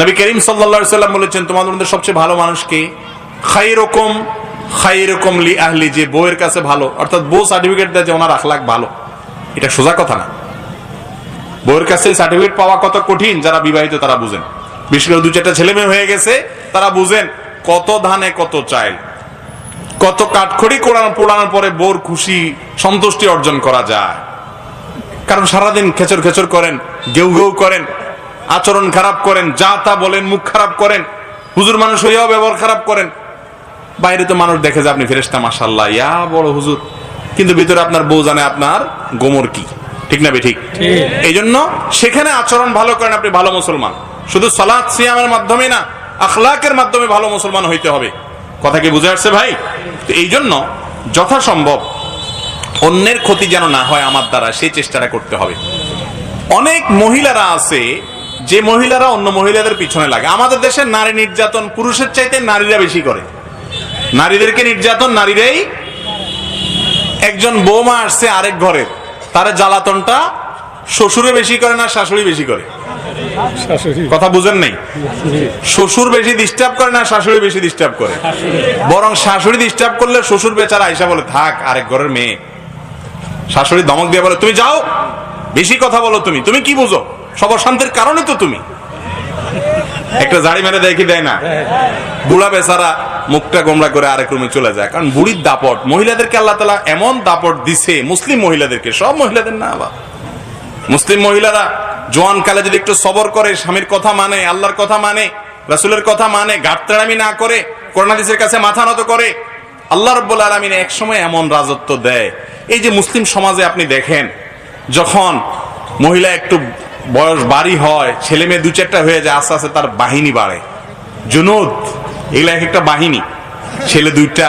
নবী করিম সাল্লাল্লাহু আলাইহি সাল্লাম বলেছেন তোমাদের মধ্যে সবচেয়ে ভালো মানুষ কে? খায়রুকুম লি আহলি, যে বউয়ের কাছে ভালো, অর্থাৎ বউ সার্টিফিকেট দেয় যে ওনার আখলাক ভালো। এটা সোজা কথা না। বউয়ের কাছে সার্টিফিকেট পাওয়া কত কঠিন যারা বিবাহিত তারা বুঝেন। বিশেষ করে 2-4টা ছেলে মেয়ে হয়ে গেছে তারা বুঝেন কত ধানে কত চাল, কত কাঠখড়ি পোড়ানোর পরে বউর খুশি সন্তুষ্টি অর্জন করা যায়। কারণ সারাদিন খেচর খেচর করেন, গেউ গেউ করেন, আচরণ খারাপ করেন, যা তা বলেন, মুখ খারাপ করেন, হুজুর মানুষ হইয়াও ব্যবহার খারাপ করেন। বাইরে তো মানুষ দেখে যে আপনি ফেরেশতা, মাশাআল্লাহ ইয়া বড় হুজুর, কিন্তু ভিতরে আপনার বউ জানে আপনার গোমর কি। ঠিক না ঠিক? এই জন্য সেখানে আচরণ ভালো করেন, আপনি ভালো মুসলমান। শুধু সালাত সিয়ামের মাধ্যমে না, আখলাকের মাধ্যমে ভালো মুসলমান হইতে হবে। কথা কি বুঝে আসছে ভাই? তো এই জন্য যথাসম্ভব অন্যের ক্ষতি যেন না হয় আমার দ্বারা, সেই চেষ্টাটা করতে হবে। অনেক মহিলারা আছে যে মহিলারা অন্য মহিলাদের পিছনে লাগে। আমাদের দেশে নারী নির্যাতন পুরুষের চাইতে নারীরা বেশি করে। নারীদেরকে নির্যাতন নারীরাই। একজন বৌমা আসছে আরেক ঘরে, তার জ্বালাতনটা শ্বশুরে বেশি করে না শাশুড়ি বেশি করে? কথা বুঝেন নাই? শ্বশুর বেশি ডিস্টার্ব করে না শাশুড়ি বেশি ডিস্টার্ব করে? বরং শাশুড়ি ডিস্টার্ব করলে শ্বশুর বেচারা আইসা বলে থাক, আরেক ঘরের মেয়ে। শাশুড়ি ধমক দিয়ে বলে তুমি যাও, বেশি কথা বলো, তুমি কি বুঝো, সব অশান্তির কারণে তো তুমি। একটা জাড়ি মেরে দেখি দেয় না, বুড়া বেচারা মুখটা গোমরা করে আরেক রুমে চলে যায়। কারণ বুড়ির দাপট। মহিলাদেরকে আল্লাহ তাআলা এমন দাপট দিছে, মুসলিম মহিলাদেরকে, সব মহিলাদের না, আবার মুসলিম মহিলারা জোয়ান কালে যদি একটু সবর করে, স্বামীর কথা মানে, আল্লাহর কথা মানে, রাসূলের কথা মানে, গাঁটতেড়ামি না করে, কোরআন হাদিসের কাছে মাথা নত করে, আল্লাহ রাব্বুল আলামিন এক সময় এমন রাজত্ব দেয়। এই যে মুসলিম সমাজে আপনি দেখেন, যখন মহিলা একটু বয়স বাড়ি হয়, ছেলে মেয়ে 2-4টা হয়ে যায়, আস্তে আস্তে তার বাহিনী বাড়ে। জুনুদ, এগুলা এক একটা বাহিনী। ছেলে 2টা,